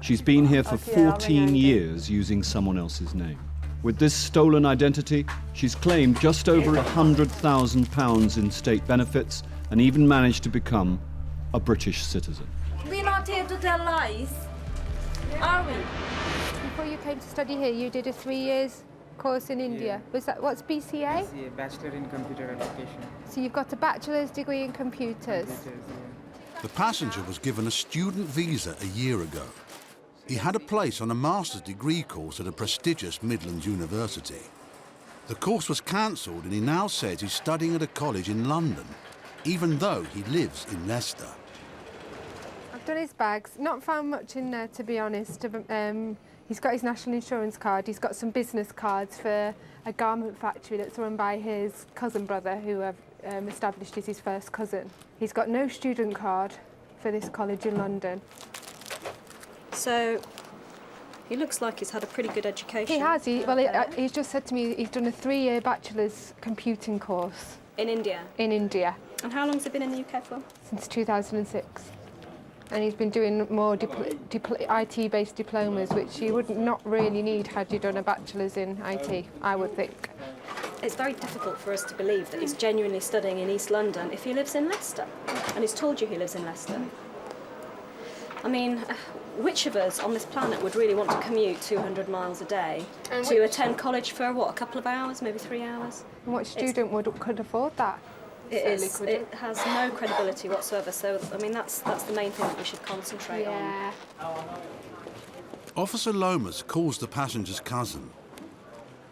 She's been here for 14 years using someone else's name. With this stolen identity, she's claimed just over £100,000 in state benefits and even managed to become a British citizen. We're not here to tell lies, are we? Before you came to study here, you did a 3 years course in India. Was that, what's BCA? BCA, Bachelor in Computer Application. So you've got a bachelor's degree in computers. The passenger was given a student visa a year ago. He had a place on a master's degree course at a prestigious Midlands university. The course was cancelled and he now says he's studying at a college in London, even though he lives in Leicester. I've done his bags, not found much in there, to be honest. He's got his national insurance card, he's got some business cards for a garment factory that's run by his cousin brother, who I've established is his first cousin. He's got no student card for this college in London. So, he looks like he's had a pretty good education. He has. He's just said to me he's done a 3-year bachelor's computing course. In India? In India. And how long has he been in the UK for? Since 2006. And he's been doing more IT-based diplomas, which you would not really need had you done a bachelor's in IT, I would think. It's very difficult for us to believe that he's genuinely studying in East London if he lives in Leicester. And he's told you he lives in Leicester. I mean, which of us on this planet would really want to commute 200 miles a day to attend college for, what, a couple of hours, maybe 3 hours? And what student could afford that? It has no credibility whatsoever, so, I mean, that's the main thing that we should concentrate on. Officer Lomas calls the passenger's cousin.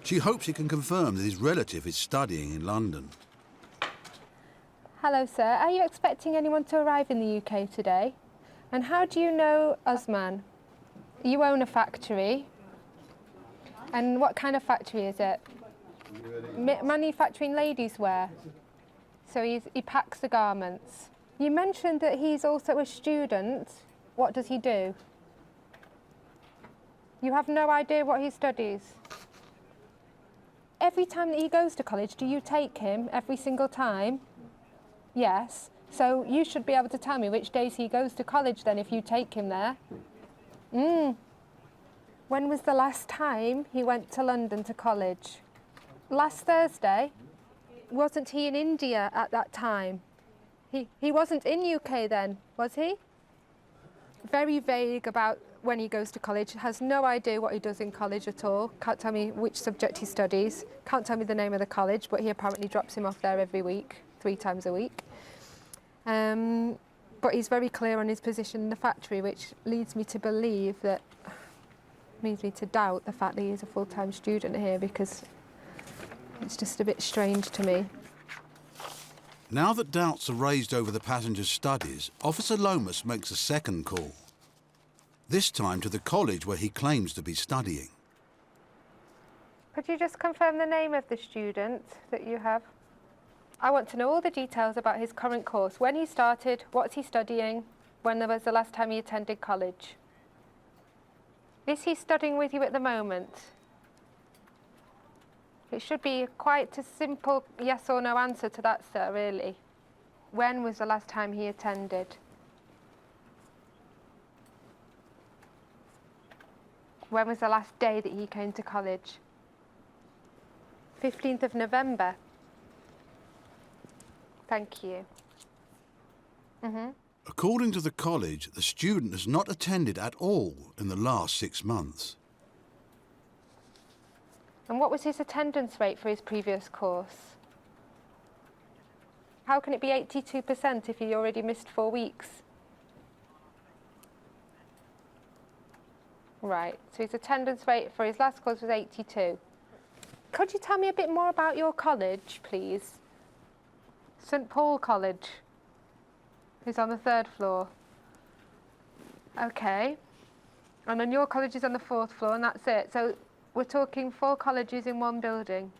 She hopes he can confirm that his relative is studying in London. Hello, sir. Are you expecting anyone to arrive in the UK today? And how do you know Usman? You own a factory. And what kind of factory is it? Manufacturing ladies' wear. So he packs the garments. You mentioned that he's also a student. What does he do? You have no idea what he studies. Every time that he goes to college, do you take him every single time? Yes. So you should be able to tell me which days he goes to college then, if you take him there. When was the last time he went to London to college? Last Thursday? Wasn't he in India at that time? He wasn't in UK then, was he? Very vague about when he goes to college, has no idea what he does in college at all, can't tell me which subject he studies, can't tell me the name of the college, but he apparently drops him off there every week, 3 times a week. But he's very clear on his position in the factory, which leads me to believe that, leads me to doubt the fact that he's a full-time student here, because it's just a bit strange to me. Now that doubts are raised over the passenger's studies, Officer Lomas makes a second call. This time to the college where he claims to be studying. Could you just confirm the name of the student that you have? I want to know all the details about his current course, when he started, what's he studying, when was the last time he attended college. Is he studying with you at the moment? It should be quite a simple yes or no answer to that, sir, really. When was the last time he attended? When was the last day that he came to college? 15th of November. Thank you. According to the college, the student has not attended at all in the last 6 months. And what was his attendance rate for his previous course? How can it be 82% if he already missed 4 weeks? Right, so his attendance rate for his last course was 82. Could you tell me a bit more about your college, please? St Paul College, who's on the 3rd floor. Okay. And then your college is on the 4th floor, and that's it. So we're talking 4 colleges in one building.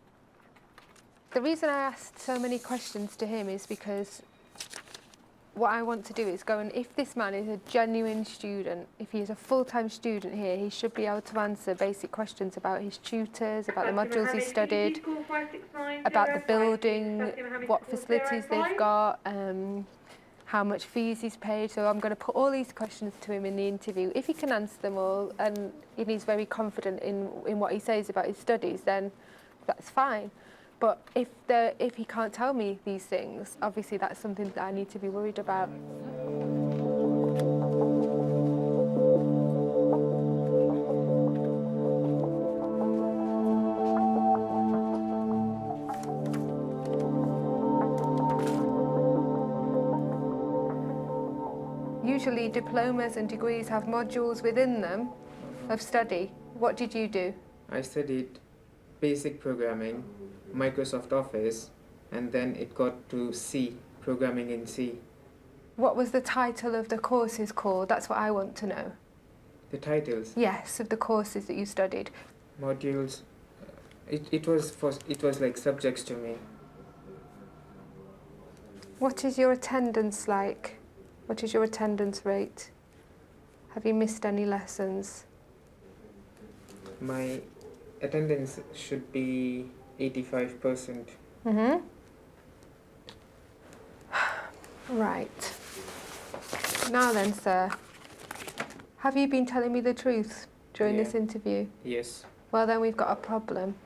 The reason I asked so many questions to him is because what I want to do is go, and if this man is a genuine student, if he is a full-time student here, he should be able to answer basic questions about his tutors, about the modules he studied, about the building, what facilities they've got, how much fees he's paid. So I'm going to put all these questions to him in the interview. If he can answer them all and if he's very confident in what he says about his studies, then that's fine. But if he can't tell me these things, obviously that's something that I need to be worried about. Usually diplomas and degrees have modules within them of study. What did you do? I studied basic programming, Microsoft Office, and then it got to C, programming in C. What was the title of the courses called? That's what I want to know. The titles, Yes, of the courses that you studied. modules, it was like subjects to me. What is your attendance like? What is your attendance rate? Have you missed any lessons? My attendance should be 85%. Right. Now then, sir, have you been telling me the truth during this Yeah. interview? Yes. Well, then we've got a problem.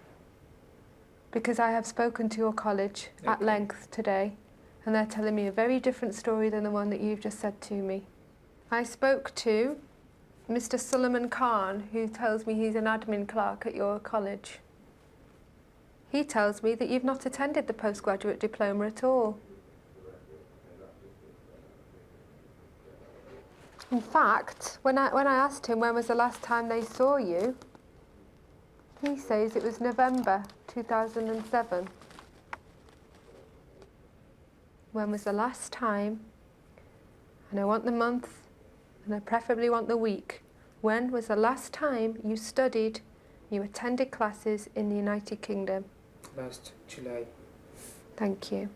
Because I have spoken to your college at Okay. length today, and they're telling me a very different story than the one that you've just said to me. I spoke to Mr. Suleiman Khan, who tells me he's an admin clerk at your college. He tells me that you've not attended the postgraduate diploma at all. In fact, when I asked him when was the last time they saw you, he says it was November 2007. When was the last time? And I want the month, and I preferably want the week. When was the last time you studied, you attended classes in the United Kingdom? Last July. Thank you.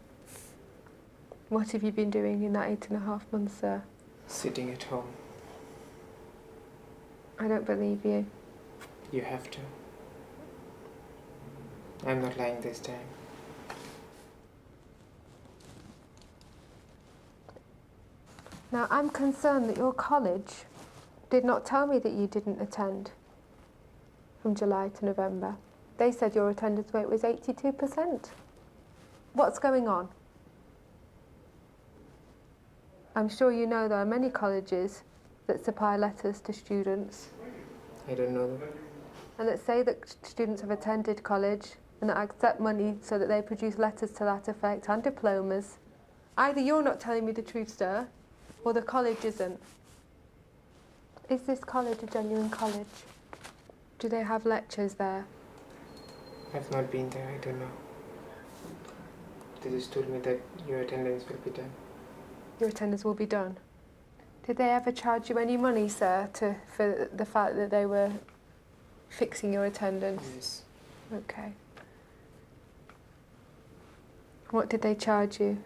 What have you been doing in that 8.5 months, sir? Sitting at home. I don't believe you. You have to. I'm not lying this time. Now, I'm concerned that your college did not tell me that you didn't attend from July to November. They said your attendance rate was 82%. What's going on? I'm sure you know there are many colleges that supply letters to students I don't know. and that say that students have attended college and that accept money so that they produce letters to that effect and diplomas. Either you're not telling me the truth, sir, or the college isn't. Is this college a genuine college? Do they have lectures there? I've not been there, I don't know. They just told me that your attendance will be done. Your attendance will be done. Did they ever charge you any money, sir, for the fact that they were fixing your attendance? Yes. Okay. What did they charge you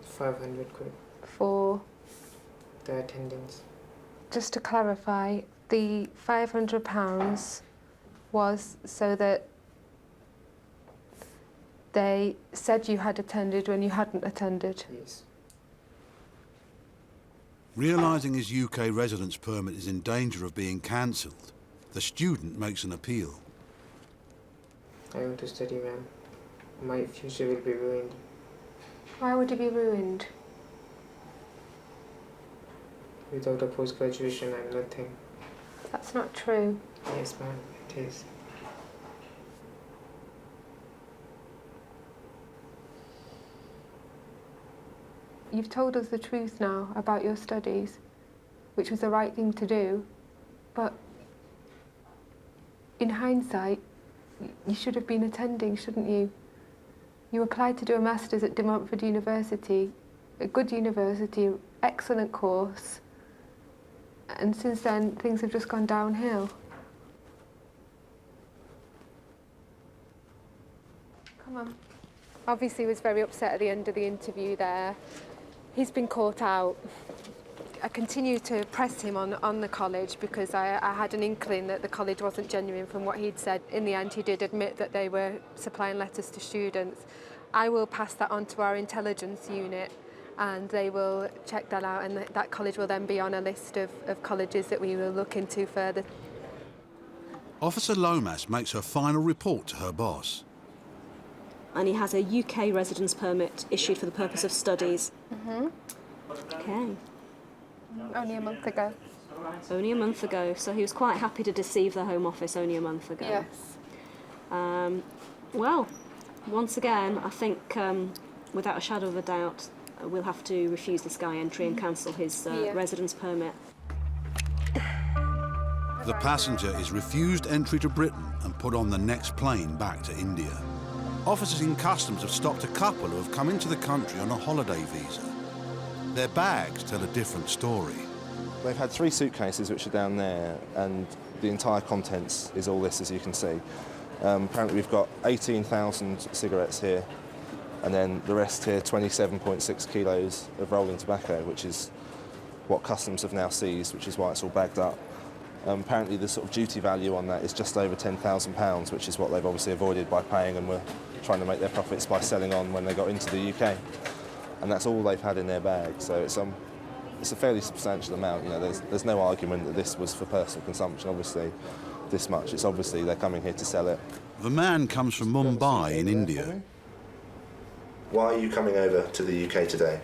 500 quid. for? The attendance. Just to clarify, the £500 was so that they said you had attended when you hadn't attended. Yes. Realising his UK residence permit is in danger of being cancelled, the student makes an appeal. I want to study, ma'am. My future will be ruined. Why would it be ruined? Without a post-graduation, I'm nothing. That's not true. Yes, ma'am, it is. You've told us the truth now about your studies, which was the right thing to do, but in hindsight, you should have been attending, shouldn't you? You applied to do a master's at Montfort University, a good university, excellent course, and since then things have just gone downhill. Come on. Obviously he was very upset at the end of the interview there. He's been caught out. I continue to press him on the college because I had an inkling that the college wasn't genuine from what he'd said. In the end, he did admit that they were supplying letters to students. I will pass that on to our intelligence unit and they will check that out, and that college will then be on a list of colleges that we will look into further. Officer Lomas makes her final report to her boss. And he has a UK residence permit issued for the purpose of studies. Okay. Only a month ago. Only a month ago, so he was quite happy to deceive the Home Office only a month ago. Yes. Well, once again, I think without a shadow of a doubt, we'll have to refuse this guy entry and cancel his residence permit. The passenger is refused entry to Britain and put on the next plane back to India. Officers in customs have stopped a couple who have come into the country on a holiday visa. Their bags tell a different story. They've had 3 suitcases which are down there, and the entire contents is all this, as you can see. Apparently we've got 18,000 cigarettes here, and then the rest here, 27.6 kilos of rolling tobacco, which is what customs have now seized, which is why it's all bagged up. Apparently the sort of duty value on that is just over £10,000, which is what they've obviously avoided by paying, and were trying to make their profits by selling on when they got into the UK. And that's all they've had in their bag, so it's a fairly substantial amount. You know, there's no argument that this was for personal consumption, obviously, this much. It's obviously they're coming here to sell it. The man comes from Mumbai in India. Why are you coming over to the UK today?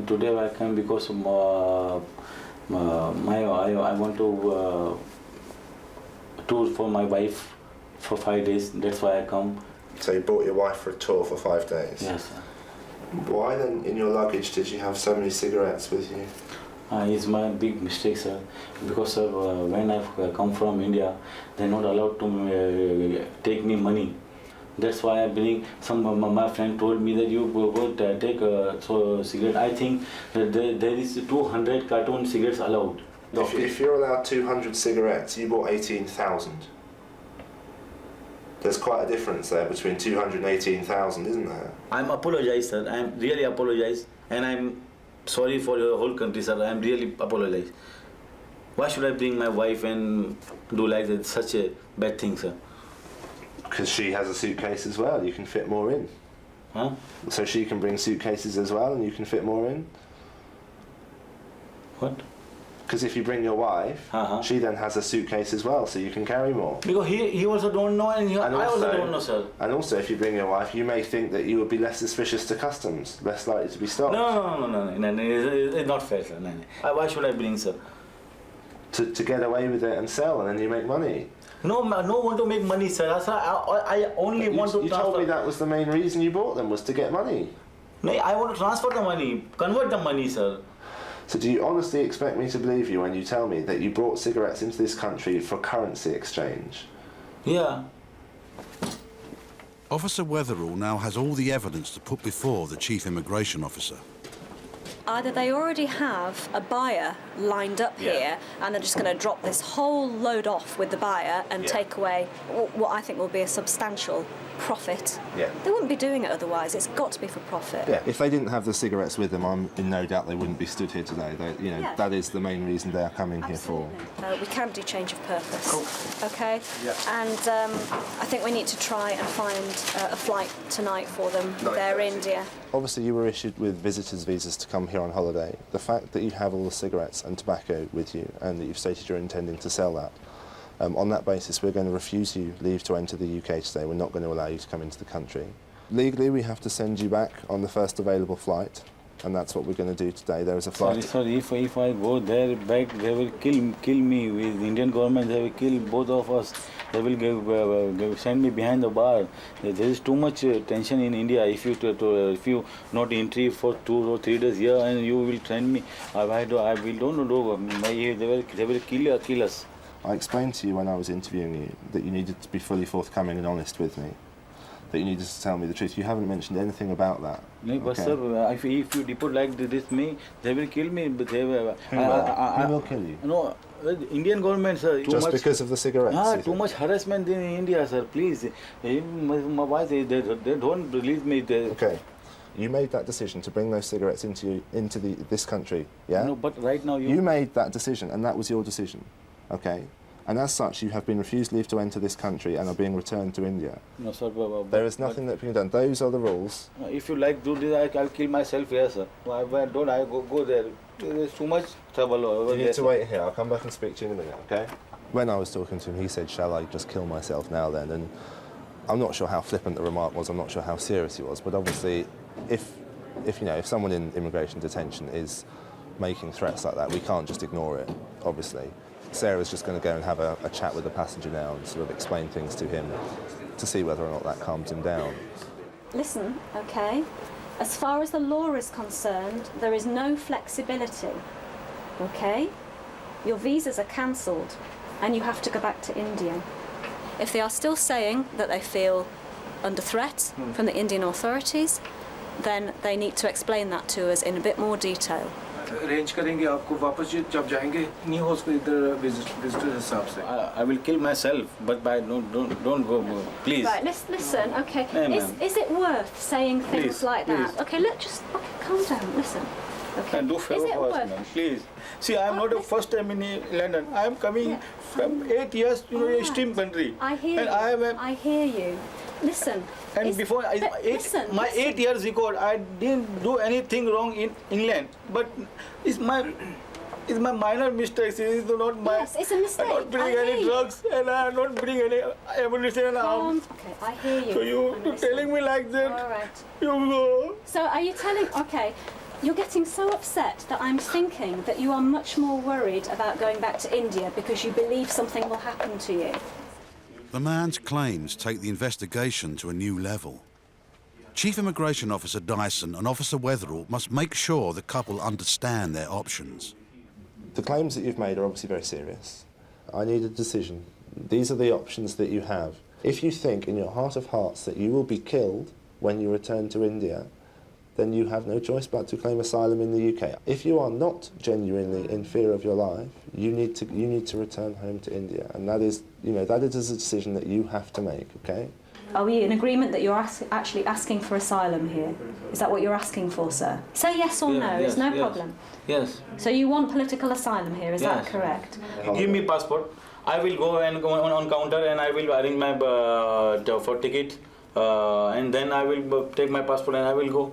Today I came because I want to tour for my wife for 5 days. That's why I come. So you brought your wife for a tour for 5 days? Yes, sir. Why then, in your luggage, did you have so many cigarettes with you? It's my big mistake, sir. Because when I come from India, they're not allowed to take me money. That's why I believe my friend told me that you go take cigarette. I think that there is 200 carton cigarettes allowed. If you're allowed 200 cigarettes, you bought 18,000. There's quite a difference there between 200 and 18,000, isn't there? I'm apologize, sir. I'm really apologize, and I'm sorry for the whole country, sir. I'm really apologize. Why should I bring my wife and do like that, such a bad thing, sir? Because she has a suitcase as well. You can fit more in. Huh? So she can bring suitcases as well, and you can fit more in. What? Because if you bring your wife, she then has a suitcase as well, so you can carry more. Because he also don't know, and I also don't know, sir. And also, if you bring your wife, you may think that you would be less suspicious to customs, less likely to be stopped. No, it's not fair, sir. No. Why should I bring, sir? To get away with it and sell, and then you make money. No want to make money, sir. I only want to transfer. You told me that was the main reason you bought them, was to get money. No, I want to transfer the money, convert the money, sir. So do you honestly expect me to believe you when you tell me that you brought cigarettes into this country for currency exchange? Yeah. Officer Weatherall now has all the evidence to put before the Chief Immigration Officer. Either they already have a buyer lined up here, and they're just going to drop this whole load off with the buyer and take away what I think will be a substantial profit. Yeah. They wouldn't be doing it otherwise. It's got to be for profit. Yeah. If they didn't have the cigarettes with them, I'm in no doubt they wouldn't be stood here today. That is the main reason they are coming here for. We can do change of purpose. Cool. Okay. Yeah. And I think we need to try and find a flight tonight for them. They're India. Obviously, you were issued with visitors' visas to come here on holiday. The fact that you have all the cigarettes and tobacco with you, and that you've stated you're intending to sell that, on that basis, we're going to refuse you leave to enter the UK today. We're not going to allow you to come into the country. Legally, we have to send you back on the first available flight, and that's what we're going to do today. There is a flight. Sorry, if I go there back, they will kill me. With the Indian government, they will kill both of us. They will send me behind the bar. There is too much tension in India. If you not entry for 2 or 3 days here, and you will send me, I don't know. They will kill us. I explained to you when I was interviewing you that you needed to be fully forthcoming and honest with me, that you needed to tell me the truth. You haven't mentioned anything about that. No, but sir, if you deport like this me, they will kill me. But they will. Who will kill you? No, Indian government, sir. Just because of the cigarettes? Too much harassment in India, sir. Please, my wife, they don't release me. Okay. You made that decision to bring those cigarettes into this country, yeah? No, but right now you made that decision, and that was your decision, okay? And as such, you have been refused leave to enter this country and are being returned to India. No, sir. There is nothing that can be done. Those are the rules. If you like do this, I'll kill myself here, sir. Why don't I go there? There's too much trouble over You there. need to wait here. I'll come back and speak to you in a minute, okay? When I was talking to him, he said, shall I just kill myself now then? And I'm not sure how flippant the remark was. I'm not sure how serious he was. But obviously, if someone in immigration detention is making threats like that, we can't just ignore it, obviously. Sarah's just going to go and have a chat with the passenger now and sort of explain things to him to see whether or not that calms him down. Listen, okay? As far as the law is concerned, there is no flexibility, okay? Your visas are cancelled and you have to go back to India. If they are still saying that they feel under threat from the Indian authorities, then they need to explain that to us in a bit more detail. Arrange करेंगे आपको वापस जब जाएंगे नहीं हो सकता इधर visitor हिसाब से I will kill myself, but don't go, please. Right, listen, okay. Is it worth saying things like that? Okay, calm down, listen. Okay. Do favor for us, man, please. See, I am not the first time in London. I am coming from 8 years to a extreme country. I hear you. I hear you. Listen. And before my 8 years ago, I didn't do anything wrong in England. But it's my minor mistakes. It's not my. Yes, it's a mistake. I don't bring any drugs and I don't bring any ammunition and arms. Okay, I hear you. So you telling me like that? All right. You go. So are you telling? Okay. You're getting so upset that I'm thinking that you are much more worried about going back to India because you believe something will happen to you. The man's claims take the investigation to a new level. Chief Immigration Officer Dyson and Officer Wetherall must make sure the couple understand their options. The claims that you've made are obviously very serious. I need a decision. These are the options that you have. If you think in your heart of hearts that you will be killed when you return to India, then you have no choice but to claim asylum in the UK. If you are not genuinely in fear of your life, you need to return home to India, and that is a decision that you have to make, okay? Are we in agreement that you're actually asking for asylum here? Is that what you're asking for, sir? Say yes or no, there's no problem. Yes. So you want political asylum here, is that correct? Give me passport. I will go and go on counter and I will arrange my for ticket and then I will take my passport and I will go.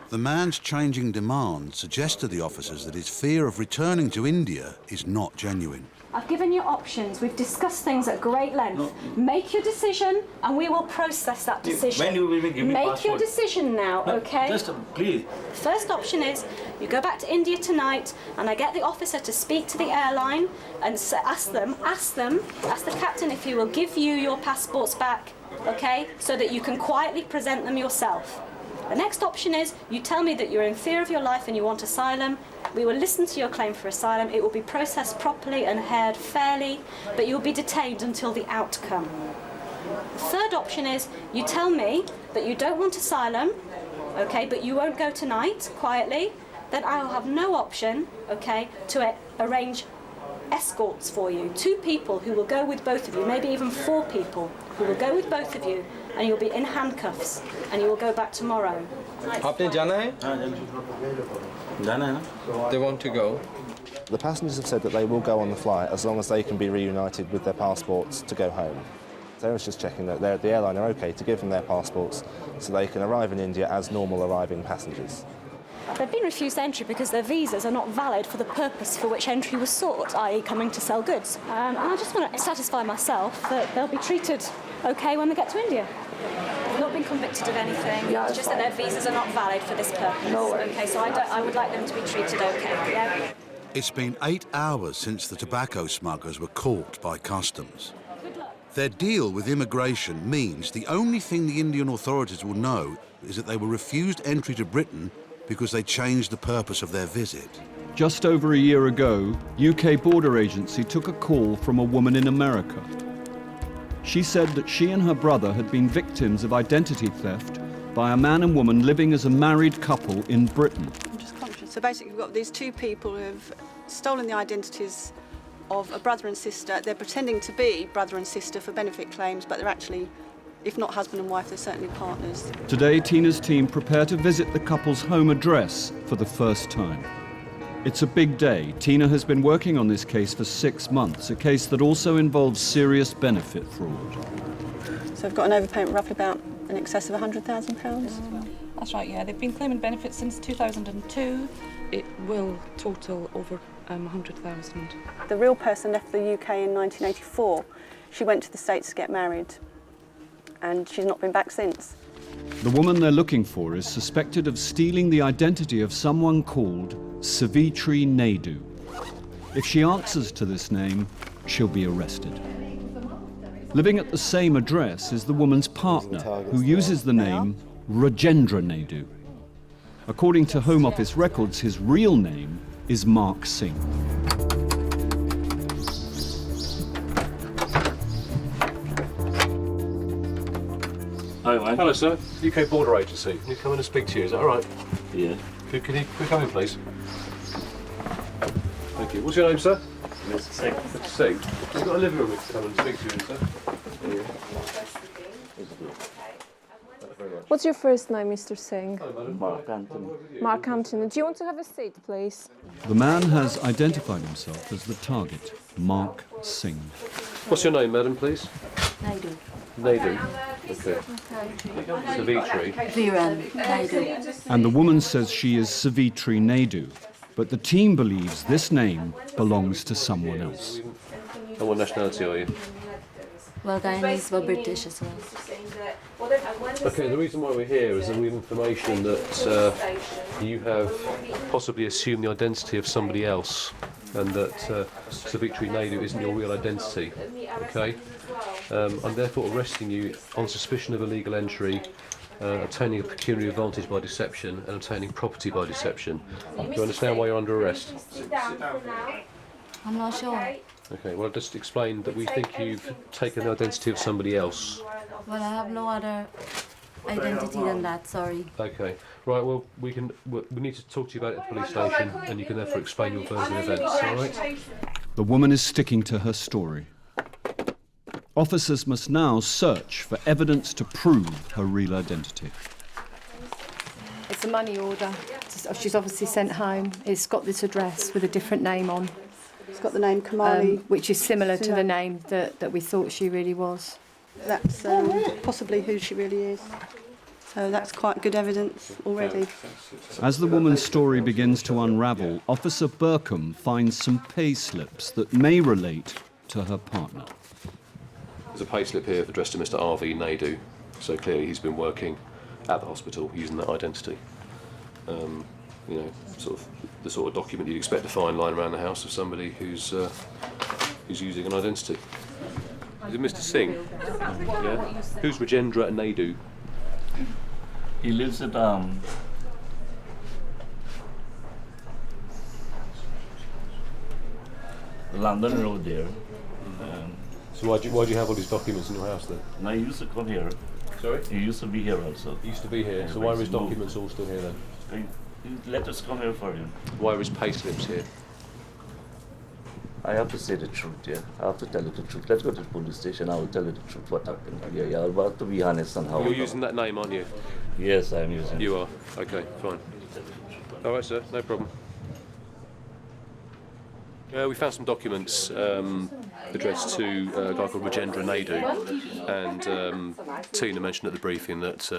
The man's changing demands suggest to the officers that his fear of returning to India is not genuine. I've given you options. We've discussed things at great length. No. Make your decision and we will process that decision. When you will give me Make passport? your decision now, okay? Just please. First option is you go back to India tonight and I get the officer to speak to the airline and ask the captain if he will give you your passports back, okay? So that you can quietly present them yourself. The next option is you tell me that you're in fear of your life and you want asylum. We will listen to your claim for asylum. It will be processed properly and heard fairly, but you'll be detained until the outcome. The third option is you tell me that you don't want asylum, okay, but you won't go tonight, quietly. Then I'll have no option, okay, to arrange escorts for you. 2 people who will go with both of you, maybe even 4 people who will go with both of you, and you'll be in handcuffs and you will go back tomorrow. आपने जाना है? जाना है ना? They want to go. The passengers have said that they will go on the flight as long as they can be reunited with their passports to go home. Sarah's just checking that the airline are okay to give them their passports so they can arrive in India as normal arriving passengers. They've been refused entry because their visas are not valid for the purpose for which entry was sought, i.e. coming to sell goods. And I just want to satisfy myself that they'll be treated okay when they get to India. They've not been convicted of anything, it's just that their visas are not valid for this purpose. No worries. Okay, so I would like them to be treated okay, yeah? It's been 8 hours since the tobacco smugglers were caught by customs. Their deal with immigration means the only thing the Indian authorities will know is that they were refused entry to Britain because they changed the purpose of their visit. Just over a year ago, UK Border Agency took a call from a woman in America. She said that she and her brother had been victims of identity theft by a man and woman living as a married couple in Britain. I'm just conscious. So basically we've got these 2 people who have stolen the identities of a brother and sister. They're pretending to be brother and sister for benefit claims, but they're actually, if not husband and wife, they're certainly partners. Today, Tina's team prepare to visit the couple's home address for the first time. It's a big day. Tina has been working on this case for 6 months, a case that also involves serious benefit fraud. So I've got an overpayment roughly about in excess of £100,000. That's right, yeah. They've been claiming benefits since 2002. It will total over 100,000. The real person left the UK in 1984. She went to the States to get married, and she's not been back since. The woman they're looking for is suspected of stealing the identity of someone called Savitri Naidu. If she answers to this name, she'll be arrested. Living at the same address is the woman's partner, who uses the name Rajendra Naidu. According to Home Office records, his real name is Mark Singh. Hello, sir. UK Border Agency. Can you come in and speak to you? Is that all right? Yeah. Can you come in, please? Thank you. What's your name, sir? Mr. Singh. Mr. Singh. We've got a living room we can come and speak to you in, sir. Thank you very much. What's your first name, Mr. Singh? Hello, madam. Mark Anthony. Mark Hampton. Do you want to have a seat, please? The man has identified himself as the target, Mark Singh. What's your name, madam, please? Naidu. Naidu. Okay. Savitri. Viren Naidu. And the woman says she is Savitri Naidu, but the team believes this name belongs to someone else. And what nationality are you? Well, Guyanese were British as well. Okay, the reason why we're here is that we have information that you have possibly assumed the identity of somebody else, and that Savitri Naidu isn't your real identity. Okay? I'm therefore arresting you on suspicion of illegal entry, obtaining a pecuniary advantage by deception, and obtaining property by deception. Do you understand why you're under arrest? I'm not sure. Okay, well, just explain that we think you've taken the identity of somebody else. Well, I have no other identity than that, sorry. Okay, right, well, we need to talk to you about it at the police station, and you can therefore explain your version of events, all right? The woman is sticking to her story. Officers must now search for evidence to prove her real identity. It's a money order. She's obviously sent home. It's got this address with a different name on. It's got the name Kamali. Which is similar to the name that we thought she really was. That's possibly who she really is. So that's quite good evidence already. As the woman's story begins to unravel, Officer Burkham finds some pay slips that may relate to her partner. There's a payslip here addressed to Mr. R.V. Naidu, so clearly he's been working at the hospital using that identity. You know, the sort of document you'd expect to find lying around the house of somebody who's using an identity. Is it Mr. Singh? Yeah. Who's Rajendra Naidu? He lives at London Road there. So why do you have all these documents in your house then? No, he used to come here. Sorry? He used to be here also. He used to be here, Yeah, so why are his he's moved. documents all still here then? He let us come here for him. Why are his payslips here? I have to say the truth, yeah. I have to tell you the truth. Let's go to the police station. I will tell you the truth what happened. Yeah, I have to be honest on how. You're using that name, aren't you? Yes, I am using. You are. Okay, fine. All right, sir. No problem. We found some documents addressed to a guy called Rajendra Naidu, and Tina mentioned at the briefing that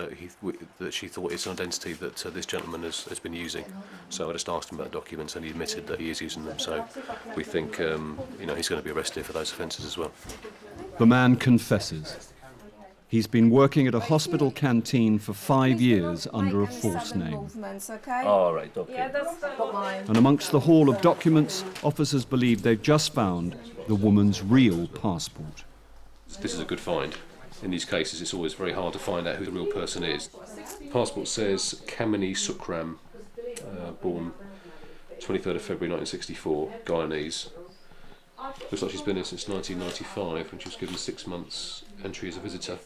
that she thought it's an identity that this gentleman has been using. So I just asked him about the documents, and he admitted that he is using them. So we think you know, he's going to be arrested for those offences as well. The man confesses. He's been working at a hospital canteen for 5 years under a false name. All right, okay. Yeah, that's mine. And amongst the haul of documents, officers believe they've just found the woman's real passport. This is a good find. In these cases, it's always very hard to find out who the real person is. The passport says Kamini Sukram, born 23rd of February 1964, Guyanese. Looks like she's been here since 1995, when she was given 6 months entry as a visitor,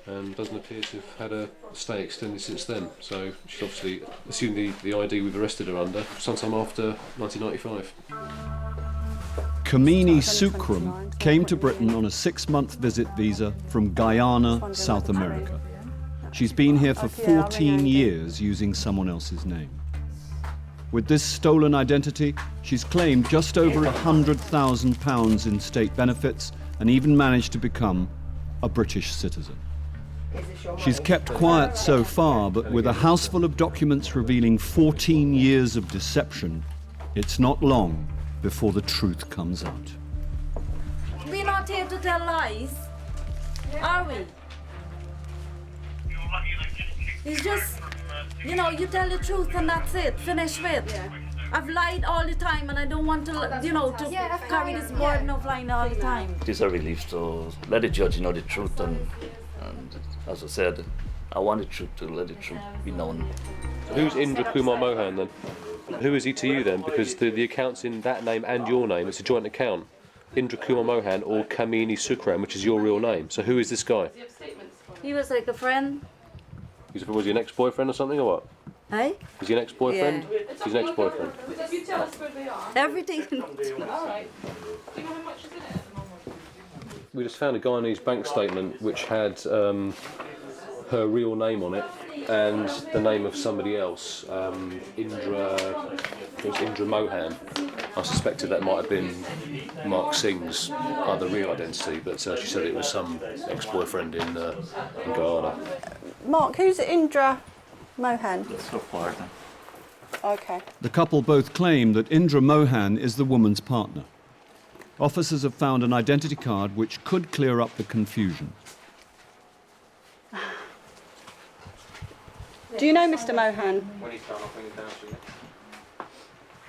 and doesn't appear to have had a stay extended since then. So she's obviously assumed the ID we've arrested her under sometime after 1995. Kamini Sukram came to Britain on a 6-month visit visa from Guyana, South America. She's been here for 14 years using someone else's name. With this stolen identity, she's claimed just over £100,000 in state benefits and even managed to become a British citizen. She's kept quiet so far, but with a house full of documents revealing 14 years of deception, it's not long before the truth comes out. We're not here to tell lies, are we? It's just, you know, you tell the truth and that's it, finish with. I've lied all the time and I don't want to, you know, to carry this burden of lying all the time. It is a relief to let the judge know the truth, and as I said, I want the truth to let the truth be known. Who's Indra Kumar Mohan then? Who is he to you then? Because the accounts in that name and your name, it's a joint account. Indra Kumar Mohan or Kamini Sukram, which is your real name. So who is this guy? He was like a friend. Was he an ex-boyfriend or something, or what? Hey? Is he an ex-boyfriend? Yeah. He's an ex-boyfriend. You tell us where they are. Everything. All right. Do you know how much is in it at the moment? We just found a Guyanese bank statement which had her real name on it and the name of somebody else, it was Indra Mohan. I suspected that might have been Mark Singh's other real identity, but she said it was some ex-boyfriend in Guyana. Mark, who's Indra Mohan? That's her partner. Okay. The couple both claim that Indra Mohan is the woman's partner. Officers have found an identity card which could clear up the confusion. Do you know Mr. Mohan?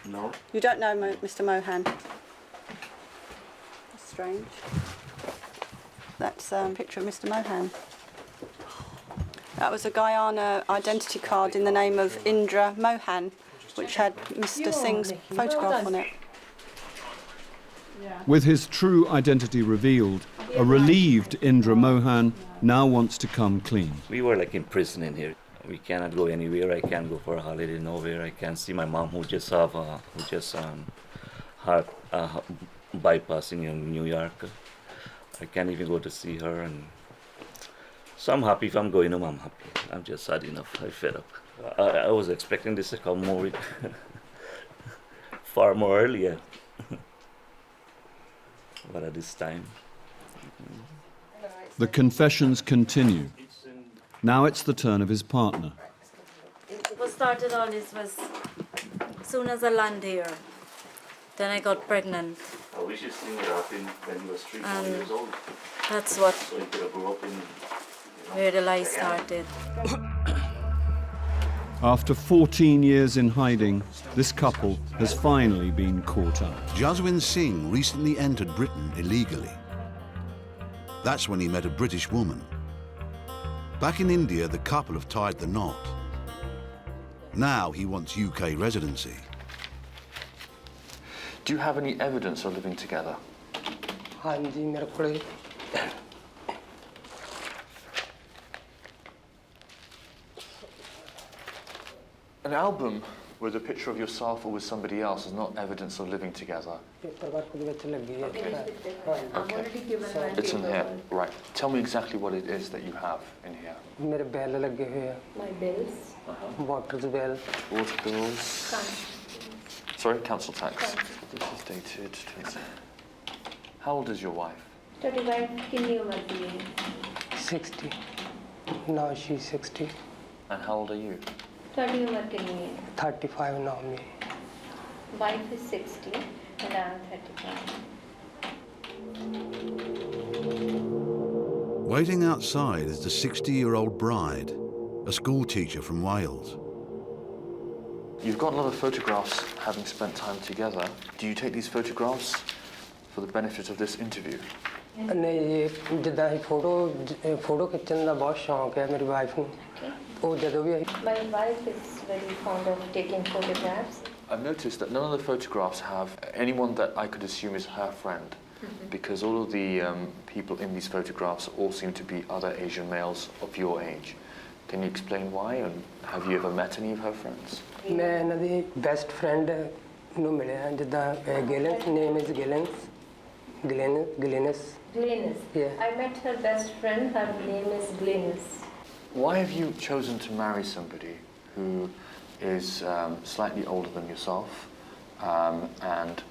No. You don't know Mr. Mohan? That's strange. That's a picture of Mr. Mohan. That was a Guyana identity card in the name of Indra Mohan, which had Mr. Singh's photograph on it. With his true identity revealed, a relieved Indra Mohan now wants to come clean. We were like in prison in here. We cannot go anywhere. I can't go for a holiday nowhere. I can't see my mom, who just had heart bypass in New York. I can't even go to see her, and so I'm happy. If I'm going home, I'm happy. I'm just sad enough. I fed up. I was expecting this to come more far more earlier, but at this time. The confessions continue. Now it's the turn of his partner. What started all this was as soon as I landed here, then I got pregnant. I wish this thing would happen when he was 3-4 years old. That's what, So he could have grew up in, where the lie started. After 14 years in hiding, this couple has finally been caught up. Jaswin Singh recently entered Britain illegally. That's when he met a British woman. Back in India, the couple have tied the knot. Now he wants UK residency. Do you have any evidence of living together? An album with a picture of yourself or with somebody else is not evidence of living together. It's in here, right. Tell me exactly what it is that you have in here. My bills. Water bill. Water bills. Sorry, council tax. This is dated 20. How old is your wife? 35 कितनी उम्र की है? 60. Now she's 60. And how old are you? 30 उम्र कितनी है? 35 now me. Wife is 60 and I'm 35. Waiting outside is the 60-year-old bride, a school teacher from Wales. You've got a lot of photographs having spent time together. Do you take these photographs for the benefit of this interview? नहीं ये जिदा ही photo खिंचने का बहुत शौक है मेरी wife को वो जदों भी My wife is very fond of taking photographs. I've noticed that none of the photographs have anyone that I could assume is her friend, because all of the people in these photographs all seem to be other Asian males of your age. Can you explain why, and have you ever met any of her friends? मैं इन्हां दी best friend ਨੂੰ ਮਿਲਿਆ ਜਿੱਦਾਂ Gillen's name is Glennis. Yeah. I met her best friend. Her name is Glennis. Why have you chosen to marry somebody who is slightly older than yourself and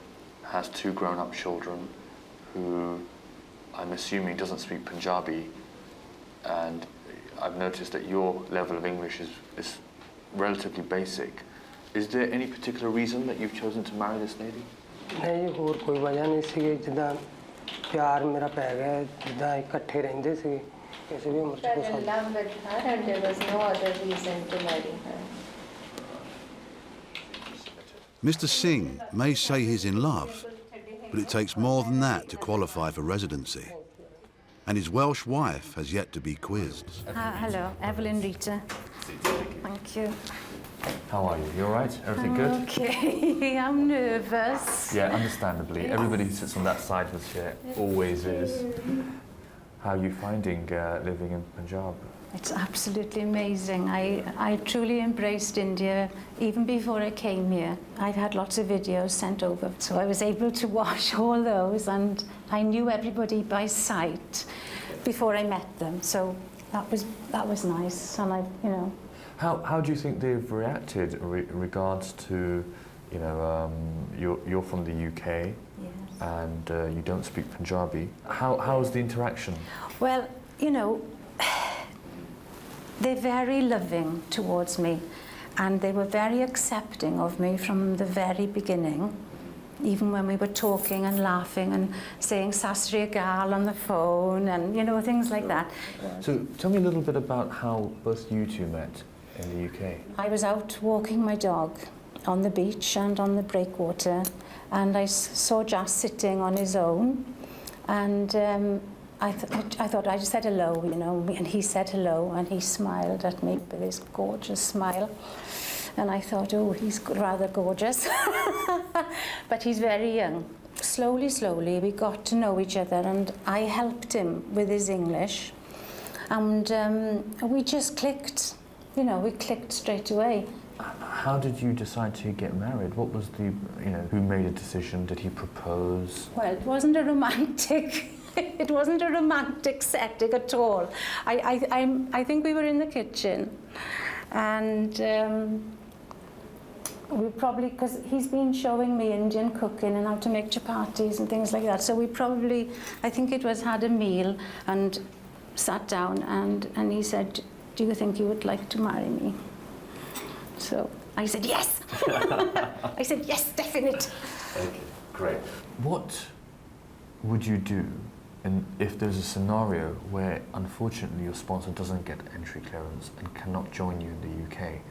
has 2 grown-up children who I'm assuming doesn't speak Punjabi, and I've noticed that your level of English is relatively basic. Is there any particular reason that you've chosen to marry this lady? नहीं ਹੋਰ कोई वजह नहीं सी जिदा प्यार मेरा पै गया जिदा इकट्ठे रहंदे सी किसी भी उम्र च fell in love with her and there was no other reason to marry her. Mr. Singh may say he's in love, but it takes more than that to qualify for residency. And his Welsh wife has yet to be quizzed. Hello, Evelyn Rita. Thank you. How are you? You all right? Everything good? Okay, I'm nervous. Yeah, understandably. Everybody who sits on that side of the chair always is. How are you finding living in Punjab? It's absolutely amazing. I truly embraced India even before I came here. I've had lots of videos sent over, so I was able to watch all those, and I knew everybody by sight before I met them. So that was nice, and How do you think they've reacted in regards to, you're from the UK, yes, and you don't speak Punjabi. How's the interaction? Well, they're very loving towards me, and they were very accepting of me from the very beginning, even when we were talking and laughing and saying "Sat Sri Akal" on the phone and things like that. So tell me a little bit about how both you two met in the UK. I was out walking my dog on the beach and on the breakwater, and I saw Jas sitting on his own, and I thought I just said hello, and he said hello, and he smiled at me with his gorgeous smile, and I thought, oh, he's rather gorgeous, but he's very young. Slowly, we got to know each other, and I helped him with his English, and we just clicked. We clicked straight away. How did you decide to get married? What was who made a decision? Did he propose? Well, it wasn't a romantic, setting at all. I think we were in the kitchen, and we probably, because he's been showing me Indian cooking and how to make chapatis and things like that, so we probably, I think it was, had a meal and sat down, and he said, do you think you would like to marry me? So I said yes. I said yes, definite. Okay, great. What would you do if there's a scenario where unfortunately your sponsor doesn't get entry clearance and cannot join you in the UK?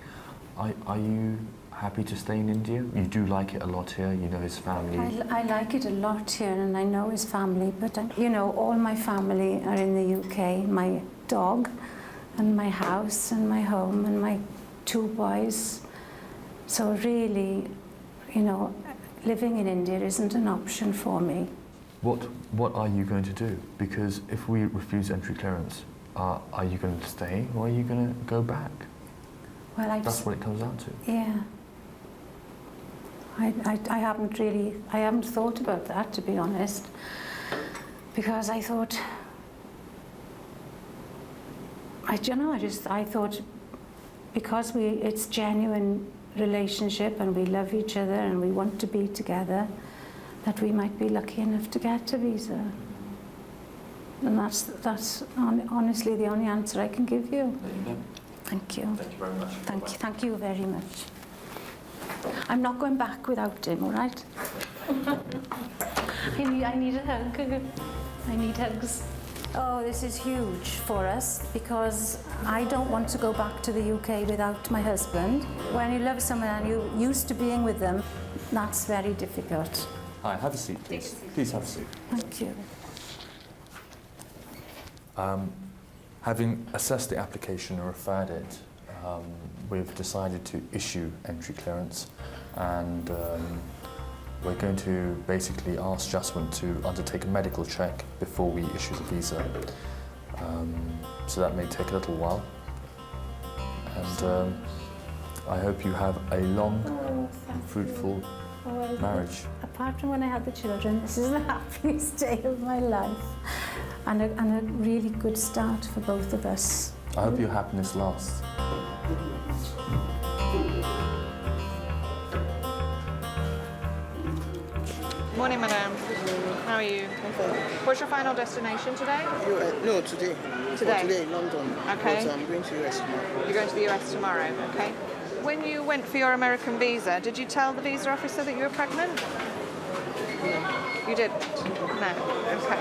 Are you happy to stay in India? You do like it a lot here, you know his family. I like it a lot here, and I know his family, but all my family are in the UK. My dog, and my house, and my home, and my 2 boys. So really, living in India isn't an option for me. What are you going to do? Because if we refuse entry clearance, are you going to stay or are you going to go back? Well, that's what it comes down to. Yeah. I haven't thought about that, to be honest, because I thought, I thought because it's genuine relationship and we love each other and we want to be together, that we might be lucky enough to get a visa. And that's honestly the only answer I can give you. There you go. Thank you. Thank you very much. Thank you very much. I'm not going back without him, all right? I need a hug. I need hugs. Oh, this is huge for us because I don't want to go back to the UK without my husband. When you love someone and you're used to being with them, that's very difficult. Hi, have a seat, please. Please have a seat. Thank you. Having assessed the application and referred it, we've decided to issue entry clearance, and we're going to basically ask Jasmine to undertake a medical check before we issue the visa. So that may take a little while. And I hope you have a long and fruitful marriage. Apart from when I had the children, this is the happiest day of my life. And a really good start for both of us. I hope your happiness lasts. Morning, madam. How are you? What's your final destination today? No, today. Today? Today in London. Okay. But I'm going to US tomorrow. You're going to the US tomorrow, okay. When you went for your American visa, did you tell the visa officer that you were pregnant? No. You didn't? No. Okay.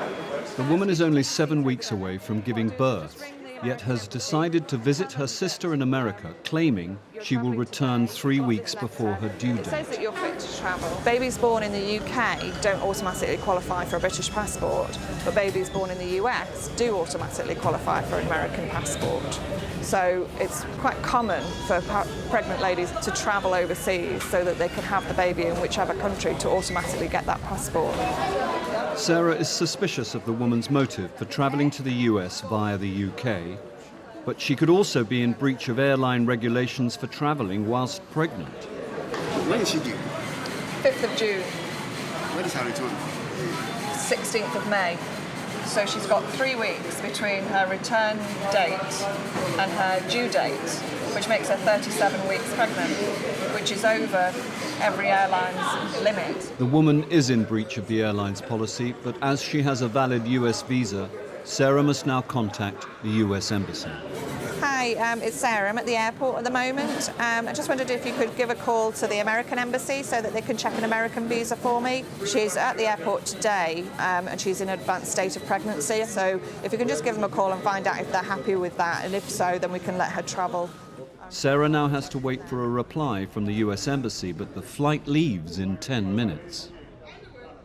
The woman is only 7 weeks away from giving birth, yet has decided to visit her sister in America, claiming she will return 3 weeks before her due It says date. that you're fit to travel. Babies born in the UK don't automatically qualify for a British passport, but babies born in the US do automatically qualify for an American passport. So it's quite common for pregnant ladies to travel overseas so that they can have the baby in whichever country to automatically get that passport. Sarah is suspicious of the woman's motive for travelling to the US via the UK, but she could also be in breach of airline regulations for travelling whilst pregnant. When is she due? 5th of June, When is her return? 16th of May. So she's got 3 weeks between her return date and her due date, which makes her 37 weeks pregnant, which is over every airline's limit. The woman is in breach of the airline's policy, but as she has a valid US visa, Sarah must now contact the US Embassy. Hi, it's Sarah. I'm at the airport at the moment. I just wondered if you could give a call to the American Embassy so that they can check an American visa for me. She's at the airport today and she's in an advanced state of pregnancy. So if you can just give them a call and find out if they're happy with that, and if so, then we can let her travel. Sarah now has to wait for a reply from the US Embassy, but the flight leaves in 10 minutes.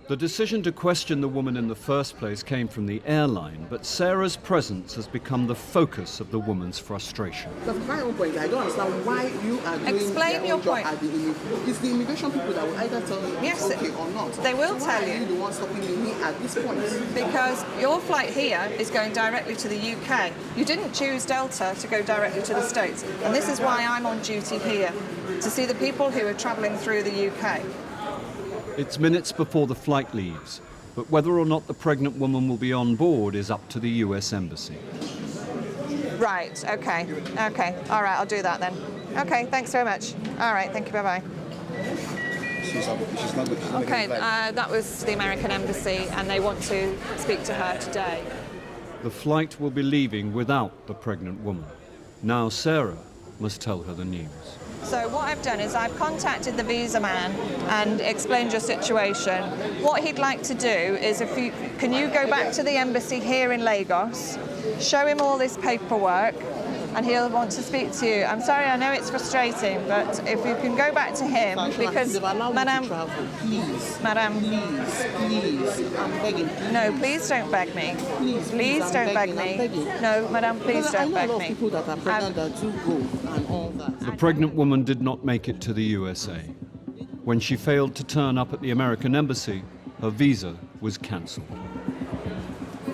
The decision to question the woman in the first place came from the airline, but Sarah's presence has become the focus of the woman's frustration. That's my own point. I don't understand why you are doing Explain your point. It's the immigration people that will either tell you Yes, it's okay or not. they will So tell why you. Are you the one stopping me at this point? Because your flight here is going directly to the UK. You didn't choose Delta to go directly to the States. And this is why I'm on duty here, to see the people who are travelling through the UK. It's minutes before the flight leaves, but whether or not the pregnant woman will be on board is up to the US Embassy. Right, okay, all right, I'll do that then. Okay, thanks very much. All right, thank you, bye-bye. She's not good. Okay, that was the American Embassy, and they want to speak to her today. The flight will be leaving without the pregnant woman. Now Sarah must tell her the news. So what I've done is I've contacted the visa man and explained your situation. What he'd like to do is can you go back to the embassy here in Lagos, show him all this paperwork, and he'll want to speak to you. I'm sorry, I know it's frustrating, but if you can go back to him, because Madam, please, Madam, please, I'm begging. No, please don't beg me. Please don't beg me. No, Madam, please don't beg me. I know a lot of people that are pregnant that do go and all that. The pregnant woman did not make it to the USA. When she failed to turn up at the American Embassy, her visa was cancelled.